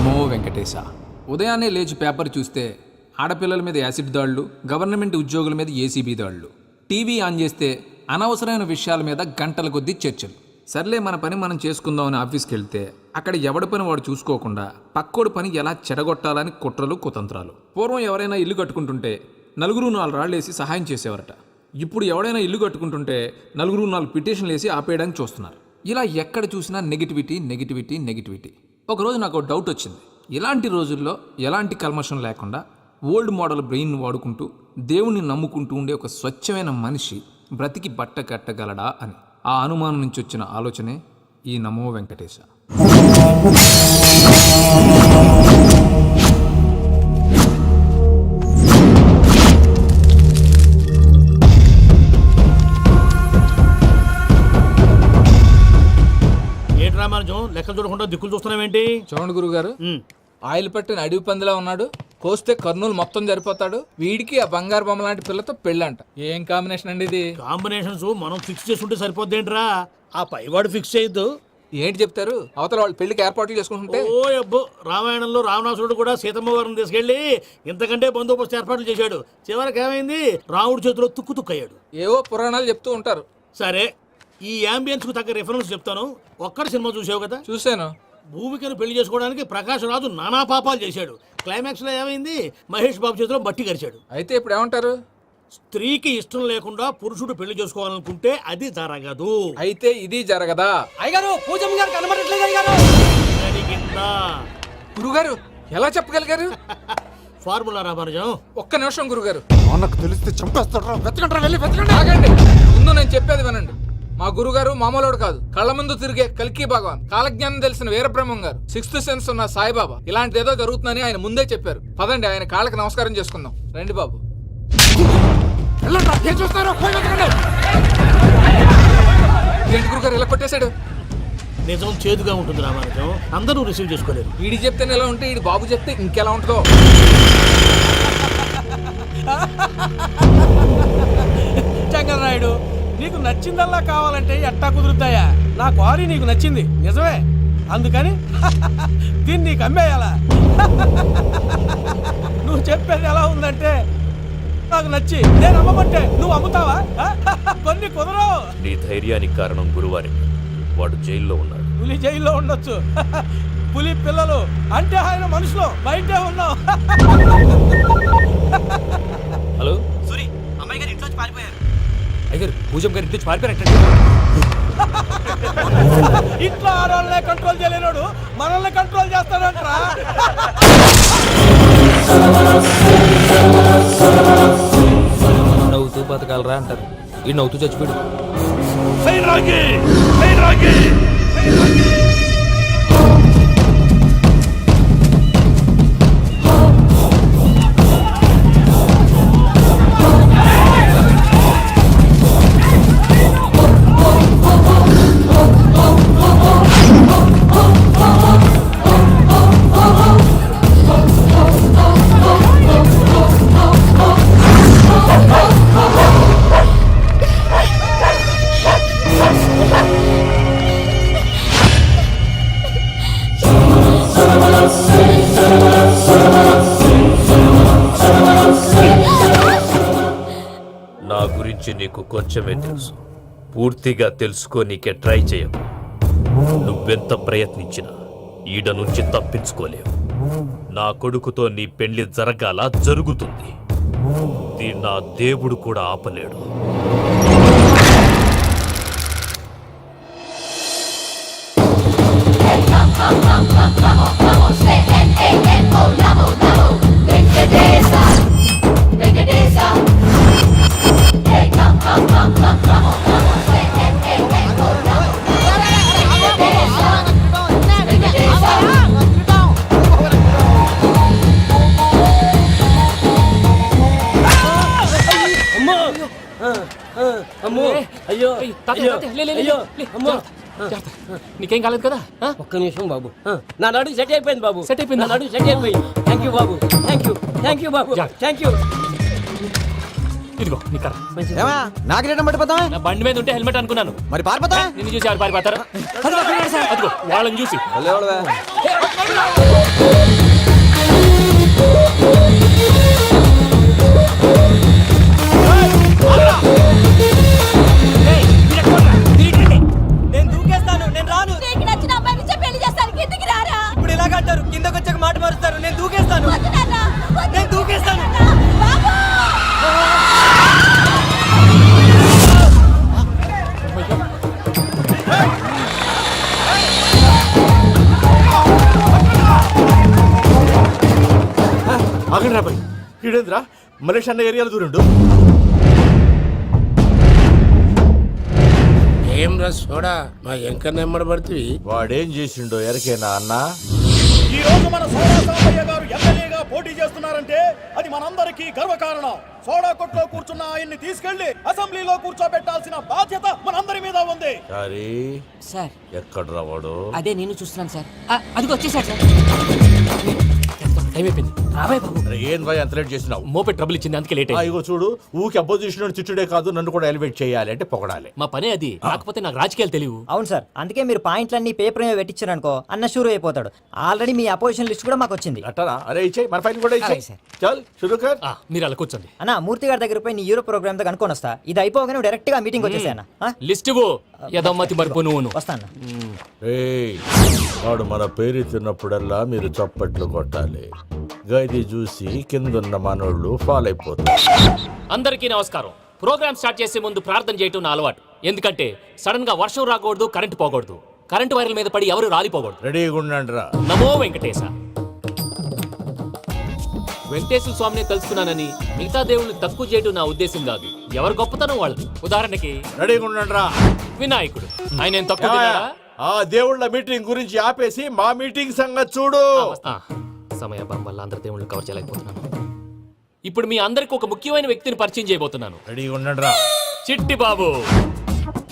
నమో వెంకటేశ. ఉదయాన్నే లేచి పేపర్ చూస్తే ఆడపిల్లల మీద యాసిడ్ దాడులు, గవర్నమెంట్ ఉద్యోగుల మీద ఏసీబీ దాడులు, టీవీ ఆన్ చేస్తే అనవసరమైన విషయాల మీద గంటల కొద్దీ చర్చలు. సర్లే మన పని మనం చేసుకుందామని ఆఫీస్కి వెళ్తే అక్కడ ఎవడి పని వాడు చూసుకోకుండా పక్కోడి పని ఎలా చెడగొట్టాలని కుట్రలు కుతంత్రాలు. పూర్వం ఎవరైనా ఇల్లు కట్టుకుంటుంటే నలుగురు 4 రాళ్ళు వేసి సహాయం చేసేవారట. ఇప్పుడు ఎవడైనా ఇల్లు కట్టుకుంటుంటే నలుగురు 4 పిటిషన్లు వేసి ఆపేయడానికి చూస్తున్నారు. ఇలా ఎక్కడ చూసినా నెగిటివిటీ నెగిటివిటీ నెగిటివిటీ. ఒకరోజు నాకు డౌట్ వచ్చింది. ఇలాంటి రోజుల్లో ఎలాంటి కల్మషం లేకుండా ఓల్డ్ మోడల్ బ్రెయిన్ వాడుకుంటూ దేవుణ్ణి నమ్ముకుంటూ ఉండే ఒక స్వచ్ఛమైన మనిషి బ్రతికి బట్ట కట్టగలడా అని. ఆ అనుమానం నుంచి వచ్చిన ఆలోచనే ఈ నమో వెంకటేశ. లెక్కలు చూడకుండా దిక్కులు చూస్తున్నావేంటి? చూడండి గురుగారు, ఆయిల్ పట్టిన అడవి పందిలా ఉన్నాడు. కోస్తే కర్నూలు మొత్తం సరిపోతాడు. వీడికి ఆ బంగారు బొమ్మ లాంటి పిల్లతో పెళ్ళంట. ఏం కాంబినేషన్ అండి ఇది? కాంబినేషన్స్ మనం ఫిక్స్ చేసుకుంటే సరిపోద్దేంట్రా? ఆ పైవాడు ఫిక్స్ చేయొద్దు. ఏంటి చెప్తారు? అవతల వాళ్ళు పెళ్లికి ఏర్పాట్లు చేసుకుంటుంటే. ఓ అబ్బో, రామాయణంలో రావణాసురుడు కూడా సీతమ్మ వారిని తీసుకెళ్లి ఇంతకంటే బందోబస్తు ఏర్పాట్లు చేశాడు. చివరికి ఏమైంది? రాముడి చేతిలో తుక్కు తుక్కయ్యాడు. ఏవో పురాణాలు చెప్తూ ఉంటారు. సరే, ఈ యాంబియన్స్ కు తగ్గ రిఫరెన్స్ చెప్తాను. ఒక్కడి సినిమా చూసావు కదా? చూశాను. భూమికను పెళ్లి చేసుకోవడానికి ప్రకాష్ రాజు నానా పాపాలు చేశాడు. క్లైమాక్స్ లో ఏమైంది? మహేష్ బాబు చేతిలో బట్టి గరిచాడు. అయితే ఇప్పుడు ఏమంటారు? స్త్రీకి ఇష్టం లేకుండా పురుషుడు పెళ్లి చేసుకోవాలనుకుంటే అది జరగదు. అయితే ఇది జరగదా? అయ్యగారు, పూజమ్మ గారు కనబడట్లేదు అయ్యగారు. జరిగిందా? గురుగారు ఎలా చెప్పగలిగారు? ఫార్ములా రామానుజం. ఒక్క నిమిషం గురుగారు. నాకు తెలిస్తే చంపేస్తాడు. వెతకంటారా, వెళ్ళి వెతకండి. ఆగండి, ముందు నేను చెప్పేది వినండి. మా గురుగారు మామూలుడు కాదు. కళ్ళ ముందు తిరిగే కల్కి భగవాన్, కాలజ్ఞానం తెలిసిన వీరబ్రహ్మం గారు, 6th సెన్స్ ఉన్న సాయిబాబా. ఇలాంటి ఏదో జరుగుతుందని ఆయన ముందే చెప్పారు. పదండి, ఆయన కాళ్ళకి నమస్కారం చేసుకుందాం. రండి బాబు. ఏంటి గురుగారు ఇలా కొట్టేశాడు? నిజం చేదుగా ఉంటుంది రామానుజం, అందరూ రిసీవ్ చేసుకోలేరు. వీడి చెప్తేనే ఎలా ఉంటే వీడి బాబు చెప్తే ఇంకెలా ఉంటుందో. చంగనాయుడు, నీకు నచ్చిందల్లా కావాలంటే ఎట్టా కుదురుతాయా? నా క్వారీ నీకు నచ్చింది నిజమే, అందుకని దీన్ని నీకు అమ్మేయాలా? నువ్వు చెప్పేది ఎలా ఉందంటే నాకు నచ్చి నేను అమ్మమంటే నువ్వు అమ్ముతావా? కొన్ని కుదరవు. నీ ధైర్యానికి కారణం గురువారి. వాడు జైల్లో ఉన్నాడు. పులి జైల్లో ఉండొచ్చు, పులి పిల్లలు అంటే ఆయన మనుషులు బయటే ఉన్నావు. హలో సూరి, అమ్మాయి గారు ఇంట్లోంచి పారిపోయారు. అయ్యారు, పూజం గారి ఇంటి పారిపోయారంటే. ఇంట్లో ఆడవాళ్ళనే కంట్రోల్ చేయలేనోడు మనల్ని కంట్రోల్ చేస్తాడంట్రా. నవ్వుతూ బతకాలరా అంటారు. ఈ నవ్వుతూ చచ్చిపోయాడు. నా గురించి నీకు కొంచెమే తెలుసు. పూర్తిగా తెలుసుకోనీకే ట్రై చేయకు. నువ్వెంత ప్రయత్నించినా ఈడ నుంచి తప్పించుకోలేవు. నా కొడుకుతో నీ పెళ్లి జరగాల జరుగుతుంది. దీన్ని నా దేవుడు కూడా ఆపలేడు. నీకేం కాలేదు కదా? ఒక్క నిమిషం బాబు, నా నడు సెట్ అయిపోయింది బాబు. సెట్ అయిపోయింది, నా నడు సెట్ అయిపోయింది. Thank you Babu, thank you Babu, thank you. ఇదిగో నీ కర్ర. నాకు రేటం పడిపోతా. నా బండి మీద ఉంటే హెల్మెట్ అనుకున్నాను. మరి పారిపోతా. నిన్ను చూసి ఎవరు పారిపోతారా? అదిగో వాళ్ళని చూసి. నేను దూకేస్తాను నేను దూకేస్తాను ఆగండి రాబాయ్ ఈడేంద్రా మలేషియా అన్న ఏరియాలో దూరండు. ఏం రా సోడా మా ఎంకర్ నెమ్మడి పడుతుంది. వాడేం చేసిండో ఎరకేనా అన్న? ఈ రోజు మన సోడా సాంబయ్య గారు ఎమ్మెల్యేగా పోటీ చేస్తున్నారంటే అది మనందరికీ గర్వకారణం. సోడా కొట్లో కూర్చున్న ఆయన్ని తీసుకెళ్లి అసెంబ్లీలో కూర్చోబెట్టాల్సిన బాధ్యత మనందరి మీద ఉంది. సారీ సార్ ఎక్కడ రావాడు? అదే నేను చూస్తున్నాను సార్ అదిగో వచ్చేసాడు సార్ టైం అయిపోయింది రాబాయ్ బాబు అరే ఏం భయ అంత లేట్ చేసినావు? మోపెట్ ట్రబుల్ ఇచ్చింది అందుకే లేట్ అయింది. ఇగో చూడు ఊకి అపోజిషన్ తిట్టుడే కాదు నన్ను కూడా ఎలివేట్ చేయాలి అంటే పొగడాలి. మా పనే అది కాకపోతే నాకు రాజకీయాలు తెలియవు. అవును సార్, అందుకే మీరు పాయింట్లన్నీ పేపర్ మీద పెట్టించారనుకో అన్న షూర్ అయిపోతాడు. ఆల్రెడీ మీ అపోజిషన్ లిస్ట్ కూడా మాకు వచ్చింది. అట్టనా? అరే ఇచ్చేయి మన ఫైల్ కూడా ఇచ్చేయి. అలాగే సార్. చల్ షురూ కర్. మీరు అలా కూర్చోండి. అన్న మూర్తి గారి దగ్గర పోయి నీ యూరో ప్రోగ్రామ్ దగ్గర అనుకోని వస్తా. ఇది అయిపోగానే డైరెక్ట్ గా మీటింగ్ వచ్చేసా అన్న. లిస్ట్ యదమ్మతి మరిపో నువ్వు వస్తాను. ఏయ్ వాడు మన పేరు తిన్నప్పుడల్లా మీరు చప్పట్లు కొట్టాలి. గది చూసి కిందున్న మనోళ్ళు ఫాల్ అయిపోతారు. అందరికీ నమస్కారం. ప్రోగ్రామ్ స్టార్ట్ చేసే ముందు ప్రార్థన చేయటం నా అలవాటు. ఎందుకంటే సడన్ గా వర్షం రాకూడదు, కరెంట్ పోకూడదు, కరెంట్ వైర్ల మీద పడి ఎవరు రాలిపోకూడదు. రెడీగా ఉండండి రా. నమో వెంకటేశ. వెంకటేశ్వర స్వామిని తెలుసుకున్నానని మిగతా దేవుళ్ళు తక్కువ చేయడం నా ఉద్దేశం కాదు. ఎవరు గొప్పతనం వాళ్ళది. ఉదాహరణకి రెడీగా ఉండండి రా. వినాయకుడు, ఆయన ఏం తక్కువ తిన్నాడా? ఆ దేవుళ్ళ మీటింగ్ గురించి ఆపేసి మా మీటింగ్ సంగతి చూడు. ఆ, సమయాభావం వల్ల అందరి దేవుళ్ళు కవర్ చేయలేకపోతున్నాను. ఇప్పుడు మీ అందరికి ఒక ముఖ్యమైన వ్యక్తిని పరిచయం చేయబోతున్నాను. రెడీగా ఉండండి రా. చిట్టి బాబు.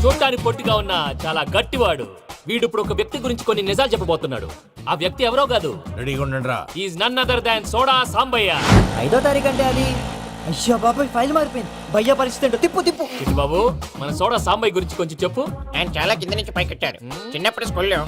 చూడ్డానికి పొట్టిగా ఉన్న చాలా గట్టివాడు. వీడు ఇప్పుడు ఒక వ్యక్తి గురించి కొన్ని నిజాలు చెప్పబోతున్నాడు. ఆ వ్యక్తి ఎవరో కాదు, రెడీగా ఉండండి రా. Is none other than soda Sambaiah. 5వ తారీఖు అంటే అది. అయ్యో బాబాయ్ ఫైల్ మారిపోయింది. భయ్య పరిస్థితి ఏంటో తిప్పు తిప్పు. చిట్టి బాబు, మన సోడా సాంబయ్య గురించి కొంచెం చెప్పు. ఆయన చాలా కింద నుంచి పైకెట్టాడు. చిన్నప్పుడు స్కూల్లో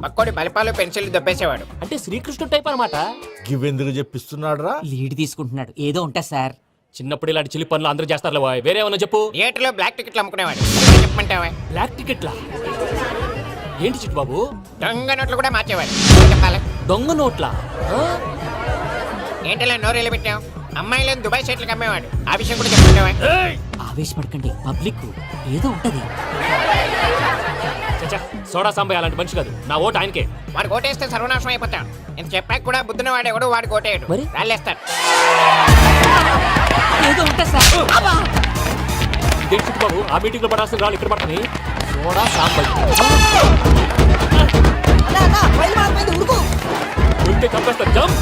పక్కోడి బలిపాలు పెన్సిల్ దొబ్బేసేవాడు. అంటే శ్రీకృష్ణుడు టైప్ అనమాట. గివెందుకు చెప్పిస్తున్నాడు రా? లీడ్ తీసుకుంటున్నాడు ఏదో ఉంటా సార్. చిన్నప్పుడు ఇలాంటి చిలి పనులు అందరూ చేస్తారు. వేరే ఏమన్నా చెప్పు. థియేటర్లో బ్లాక్ టికెట్లు అమ్ముకునేవాడు. చెప్పమంటావా? బ్లాక్ టికెట్లా? ఏంటి చిట్టు బాబు? దొంగ నోట్లు కూడా మార్చేవాడు. చెప్పాలి. దొంగ నోట్లా? ఏంటలా నోరేళ్ళు పెట్టావు? అమ్మాయిలను దుబాయ్ షర్ట్లకు అమ్మేవాడు. ఆ విషయం కూడా చెప్పమంటావా? ఆవేశపడకండి, పబ్లిక్ ఏదో ఉంటది. చచ్చా, సోడా సాంబయ్య అలాంటి మనిషి కాదు. నా ఓటు ఆయనకే. వాడు కోటేస్తే సర్వనాశనం అయిపోతాడు. నేను చెప్పాక కూడా బుద్ధిన వాడు ఎవడు వాడు కోటేయడు. మరి? రాళ్ళేస్తాడు. ఏదో ఉంటా సార్. ఇదేంటి చిట్టు బాబు, ఆ మీటింగ్ లో పడాల్సిన రాళ్ళు ఇక్కడ పడతాయి. సోడా సాంబయ్య ఉంటే చంపేస్తా. జంప్.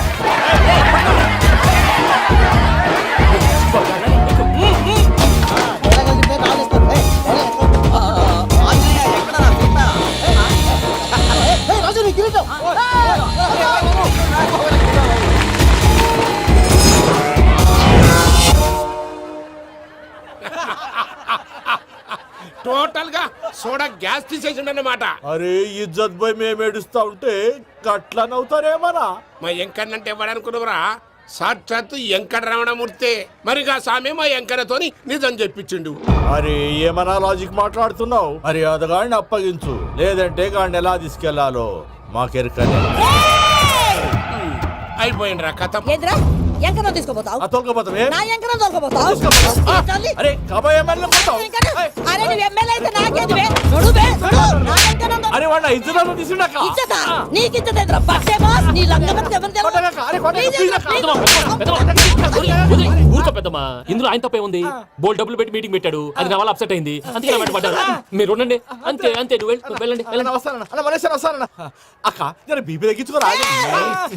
టోటల్ గా సోడా గ్యాస్ తీసేసిండు అన్నమాట. అరే ఇజ్జత్ పోయి మేము ఏడుస్తా ఉంటే గట్లా నవ్వుతారేమరా? మా ఎంకన్నంటే ఎవడనుకున్నావురా? సాక్షాత్తు ఎంకట రమణమూర్తే. మరిగా సామె మా ఎంకన్నతోని నిజం చెప్పించిండు. అరే ఏమన్నా లాజిక్ మాట్లాడుతున్నావు? అరే అదగాడిని అప్పగించు, లేదంటే గాడిని ఎలా తీసుకెళ్లాలో మాకెరకనే. అయిపోయిండ్రా కథ. ఏంద్రా ఎంకరం తీసుకోపోతావు? తొలకపోతావే? నా ఎంకరం దొరకపోతావు? అరే కబాయ్ ఎమ్మెల్యే కొడతావు? అరే నువ్వు ఎమ్మెల్యే అయితే నాకేది బే? నడు బే, నడు. నా ఎంకరం అరే వాడిన ఇజ్జత్ తీసుకున్నాక ఇచ్చతా? నీకు ఇచ్చదేంద్రా? బస్సే బాస్ నీ లంగమతి ఎవరు తెలుసు? ఊరుకో పెద్దమ్మా, ఇందులో ఆయన తప్పే ఉంది. బోల్ డబ్బులు పెట్టి మీటింగ్ పెట్టాడు, అది నా వల్ల అప్సెట్ అయింది, అందుకే నా వెంట పడ్డారు. మీరు ఉండండి, అంతే అంతే. నువ్వు వెళ్ళండి వెళ్ళండి. వస్తానన్న అక్క జర బీపీ తగ్గించుకోరా.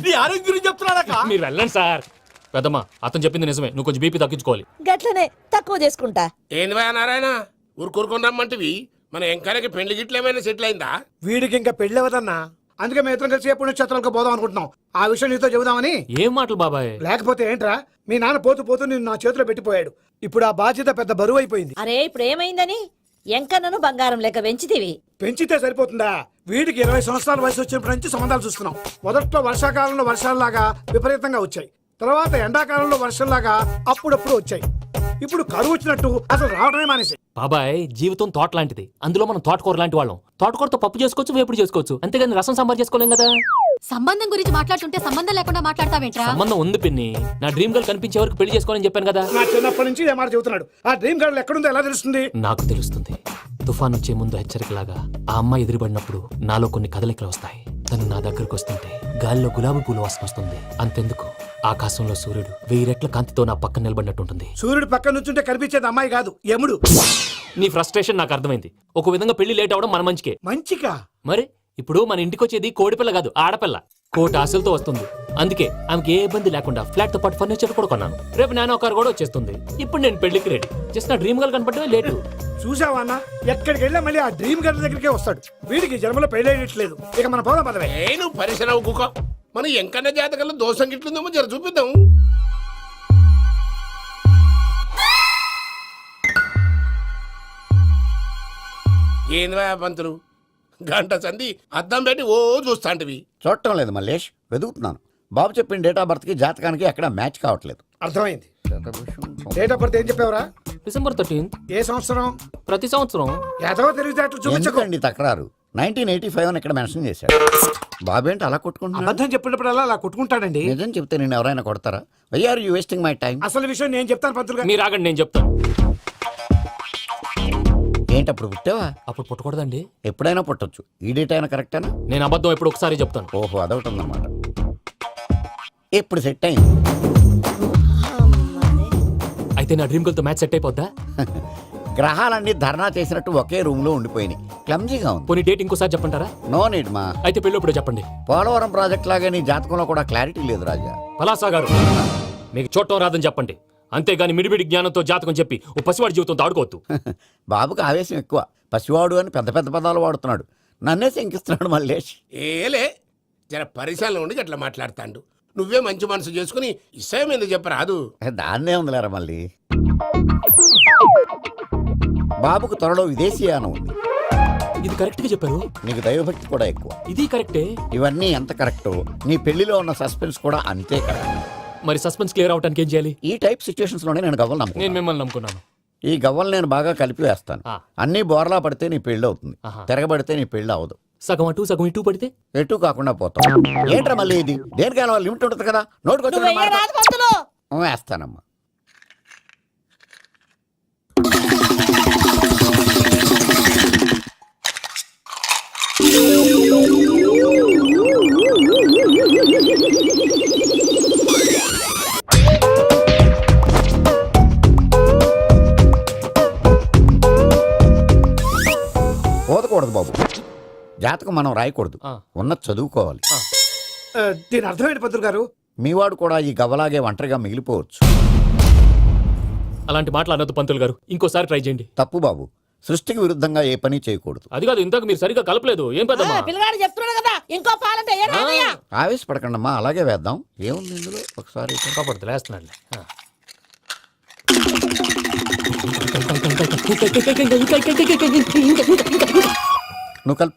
నీ ఆరోగ్యం గురించి చెప్తున్నానక్క. మీరు వెళ్ళండి సార్. పెద్దమ్మా, అతను చెప్పింది నిజమే, నువ్వు కొంచెం బీపీ తగ్గించుకోవాలి. గట్లనే తక్కువ చేసుకుంటా. ఏంది భయ నారాయణ, ఊరుకూరుకొని రమ్మంటివి? మన ఎంకన్నకి పెళ్లి గిట్ల ఏమైనా సెటిల్ అయిందా? వీడికి ఇంకా పెళ్ళి అవ్వదన్నా. అందుకే మేము ఇద్దరం కలిసి పుణ్యక్షేత్రాలకు పోదాం అనుకుంటున్నాం. ఆ విషయం నీతో చెబుదామని. ఏం మాటలు బాబాయ్? లేకపోతే ఏంట్రా, మీ నాన్న పోతూ పోతూ నిన్ను నా చేతిలో పెట్టిపోయాడు. ఇప్పుడు ఆ బాధ్యత పెద్ద బరువు అయిపోయింది. అరే ఇప్పుడు ఏమైందని ఎంకన్నను బంగారం లెక్క పెంచితివి. పెంచితే సరిపోతుందా? వీడికి 20 సంవత్సరాల వయసు వచ్చినప్పటి నుంచి సంబంధాలు చూస్తున్నాం. మొదట్లో వర్షాకాలంలో వర్షాలలాగా విపరీతంగా వచ్చాయి. తర్వాత ఎండాకాలంలో వర్షంలాగా అప్పుడప్పుడు వచ్చాయి. ఇప్పుడు కరువు వచ్చినట్టు అసలు రావడమే మానేసి. బాబాయ్, జీవితం తోట లాంటిది. అందులో మనం తోటకూర లాంటి వాళ్ళం. తోటకూరతో పప్పు చేసుకోవచ్చు, వేపుడు చేసుకోవచ్చు, అంతేగాని రసం సాంబార్ చేసుకోలేం కదా. సంబంధం గురించి మాట్లాడుతుంటే సంబంధం లేకుండా మాట్లాడతావేంట్రా? సంబంధం ఉంది పిన్ని. నా డ్రీమ్ గర్ల్ కనిపించే వరకు పెళ్లి చేసుకోవాలని చెప్పాను కదా. నా చిన్నప్పటి నుంచి ఏ మాట చెబుతున్నాడు. ఆ డ్రీమ్ గర్ల్ ఎక్కడుందో ఎలా తెలుస్తుంది? నాకు తెలుస్తుంది. తుఫాన్ వచ్చే ముందు హెచ్చరికలాగా ఆ అమ్మాయి ఎదురుపడినప్పుడు నాలో కొన్ని కదలికలు వస్తాయి. తను నా దగ్గరకు వస్తుంటే గాలిలో గులాబీ పూలు వాసన వస్తుంది. అంతెందుకు, ఆకాశంలో సూర్యుడు 1000 రెట్ల కాంతితో నా పక్కన నిలబడినట్టుంటుంది. సూర్యుడు పక్కన నుంచుంటే కనిపించేది అమ్మాయి కాదు, యముడు. నీ ఫ్రస్ట్రేషన్ నాకు అర్థమైంది. ఒక విధంగా పెళ్లి లేట్ అవడం మన మంచికే. మంచిగా? మరి ఇప్పుడు మన ఇంటికి వచ్చేది కోడిపిల్ల కాదు, ఆడపిల్ల. కోటి ఆశలతో వస్తుంది. అందుకే ఆమెకి ఏ ఇబ్బంది లేకుండా ఫ్లాట్ తో పాటు ఫర్నిచర్ కూడా కొన్నాను. రేపు నానో కారు కూడా వచ్చేస్తుంది. ఇప్పుడు నేను పెళ్లికి రెడీ. జస్ట్ నా డ్రీమ్ గర్ల్ కనపడమే లేటు. చూసావా అన్న, ఎక్కడికి వెళ్ళా మళ్ళీ ఆ డ్రీమ్ గర్ల్ దగ్గరికే వస్తాడు. వీడికి జన్మలో పెళ్ళేయట్లేదు. ఇక మన పోదాం పదవే. నేను పరిశ్రమ కుక మన ఎంకన్న జాతకంలో దోషం గిట్లుందేమో జర చూపిద్దాం. ఏంద్రా పంతులు, గంట సంధి అద్దం పెట్టి ఓ చూస్తాంటివి. చూడటం లేదు మల్లేష్, వెతుకుతున్నాను. బాబు చెప్పిన డేట్ ఆఫ్ బర్త్ కి జాతకానికి ఎక్కడ మ్యాచ్ కావట్లేదు. అర్థమైంది. డేట్ ఆఫ్ బర్త్ ఏం చెప్పావురా? December 13th. ఏ సంవత్సరం? ప్రతి సంవత్సరం. ఏదో తెలివితేటలు చూపించకండి. ఎందుకండి తక్రారు? 1985 అని ఇక్కడ మెన్షన్ చేశాడు. బాబు ఏంటి అలా కొట్టుకుంటున్నాడు? అబద్ధం చెప్పినప్పుడు అలా కొట్టుకుంటాడండి. నిజం చెప్తే నేను ఎవరైనా కొడతారా? Why are you wasting my time? అసలు విషయం నేను చెప్తాను పంతులు గారు. మీరు ఆగండి, నేను చెప్తాను. ఏంటి అప్పుడు పుట్టావా? అప్పుడు పుట్టకూడదండి. ఎప్పుడైనా పుట్టొచ్చు. ఈ డేట్ అయినా కరెక్టేనా? నేను అబద్ధం ఎప్పుడు ఒకసారి చెప్తాను. ఓహో, అదొకటి ఉందన్నమాట. ఎప్పుడు సెట్ అయింది? అయితే నా డ్రీమ్ గర్ల్ తో మ్యాచ్ సెట్ అయిపోద్దా? గ్రహాలన్నీ ధర్నా చేసినట్టు ఒకే రూమ్ లో ఉండిపోయినాయి. క్లమ్జీగా ఉంది. పోనీ డేట్ ఇంకోసారి చెప్పంటారా? నో నీడ్ మా. అయితే పెళ్ళప్పుడు చెప్పండి. పోలవరం ప్రాజెక్ట్ లాగా నీ జాతకంలో కూడా క్లారిటీ లేదు రాజా. పలాసా గారు, మీకు చూడటం రాదని చెప్పండి. అంతేగాని మిడిమిడి జ్ఞానంతో జాతకం చెప్పి ఓ పసివాడి జీవితంతో ఆడుకోవద్దు. బాబుకి ఆవేశం ఎక్కువ. పసివాడు అని పెద్ద పెద్ద పదాలు వాడుతున్నాడు. నన్నే శంకిస్తున్నాడు మల్లేష్. ఏలే, జర పరిశ్రమలో ఉండి అట్లా మాట్లాడతాండు. నువ్వే మంచి మనసు చేసుకుని ఇష్టం ఎందుకు చెప్పరాదు? దాన్నే ఉందిలేరా మళ్ళీ. బాబుకు త్వరలో విదేశీయానం ఉంది. ఇది కరెక్ట్ గా చెప్పారు. నీకు దైవభక్తి కూడా ఎక్కువ. ఇది కరెక్టే. ఇవన్నీ ఎంత కరెక్టో నీ పెళ్లిలో ఉన్న సస్పెన్స్ కూడా అంతే కరెక్ట్. మరి సస్పెన్స్ క్లియర్ అవడానికి ఏం చేయాలి? ఈ టైప్ సిచ్యువేషన్స్ లోనే నేను గవ్వలు నమ్ముతాను. నేను మిమ్మల్ని నమ్ముకున్నాను. ఈ గవ్వలు నేను బాగా కలిపి వేస్తాను. అన్ని బోర్లా పడితే నీ పెళ్లి అవుతుంది. తిరగబడితే నీ పెళ్లి అవదు. సగం అటు సగం ఇటు పడితే ఎటు కాకుండా పోతాం. ఏంట్రా మళ్ళీ ఇది? దేనికైనా లిమిట్ ఉంటుంది కదా. నువ్వు వెయ్యరాదు పంతులు. నోటుకొచ్చి వేస్తానమ్మా. పోదకూడదు బాబు. జాతకం మనం రాయకూడదు. ఉన్నది చదువుకోవాలి. దీని అర్థమైంది పంతులు గారు. మీవాడు కూడా ఈ గవ్వలాగే ఒంటరిగా మిగిలిపోవచ్చు. అలాంటి మాటలు అనొద్దు పంతులు గారు. ఇంకోసారి ట్రై చేయండి. తప్పు బాబు. సృష్టికి విరుద్ధంగా ఏ పని చేయకూడదు. అది కాదు, ఇంతకు మీరు సరిగ్గా కలపలేదు. ఏం పెద్దమ్మా? పిల్లగాడు చెప్తున్నాడు కదా, ఇంకో పాలంటే ఏ రాదయ్యా? ఆవేశపడకండమ్మా, అలాగే వేద్దాం. ఏముంది ఇందులో? ఒకసారి కాపాడుతు లేస్తున్నాడు. నువ్వు కల్.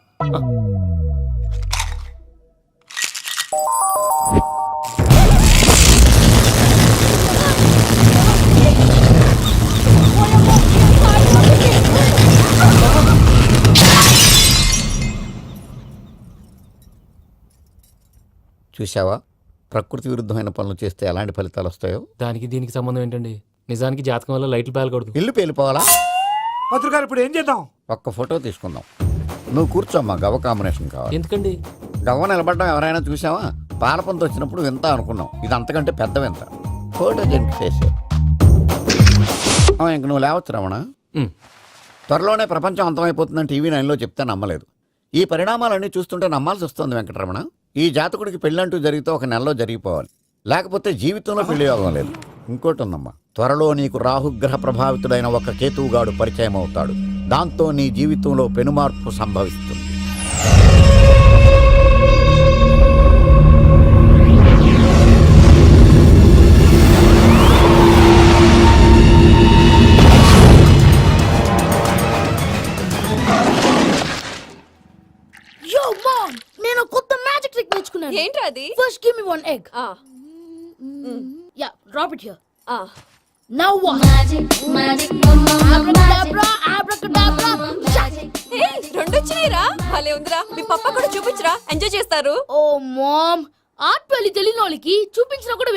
చూసావా, ప్రకృతి విరుద్ధమైన పనులు చేస్తే ఎలాంటి ఫలితాలు వస్తాయో. దానికి దీనికి సంబంధం ఏంటండి? నిజానికి జాతకం వల్ల లైట్లు పేలకూడదు. ఇల్లు పేలిపోవాలా? పంతులు గారు ఇప్పుడు ఏం చేద్దాం? ఒక్క ఫోటో తీసుకుందాం. నువ్వు కూర్చోమ్మా, గవ్వ కాంబినేషన్ కావాలి. ఎందుకండి? గవ్వ నిలబడడం ఎవరైనా చూసావా? పాలపంత వచ్చినప్పుడు వింత అనుకున్నాం. ఇది అంతకంటే పెద్ద వింత. ఫోటో జంక్ చేసే ఇంక నువ్వు లేవచ్చు రమణ. త్వరలోనే ప్రపంచం అంతమైపోతుందని టీవీ 9లో చెప్తే నమ్మలేదు. ఈ పరిణామాలన్నీ చూస్తుంటే నమ్మాల్సి వస్తుంది వెంకటరమణ. ఈ జాతకుడికి పెళ్ళంటూ జరిగితే ఒక నెలలో జరిగిపోవాలి. లేకపోతే జీవితంలో పెళ్లి యోగం లేదు. ఇంకోటి ఉందమ్మా, త్వరలో నీకు రాహుగ్రహ ప్రభావితుడైన ఒక కేతువుగాడు పరిచయం అవుతాడు. దాంతో నీ జీవితంలో పెనుమార్పు సంభవిస్తుంది. నేను కొత్త మ్యాజిక్ ట్రిక్ నేర్చుకున్నాను. ఏంట్రా అది? First give me one egg. Yeah, drop it here. Now what? Magic magic అబ్రాకడబ్రా అబ్రాకడబ్రా. రెండు వచ్చినాయిరా భలే ఉందిరా మీ పప్ప కూడా చూపించరా ఎంజాయ్ చేస్తారు ఓ మామ్ ఆర్ట్ పెళ్లి తెలియని వాళ్ళకి చూపించినా కూడా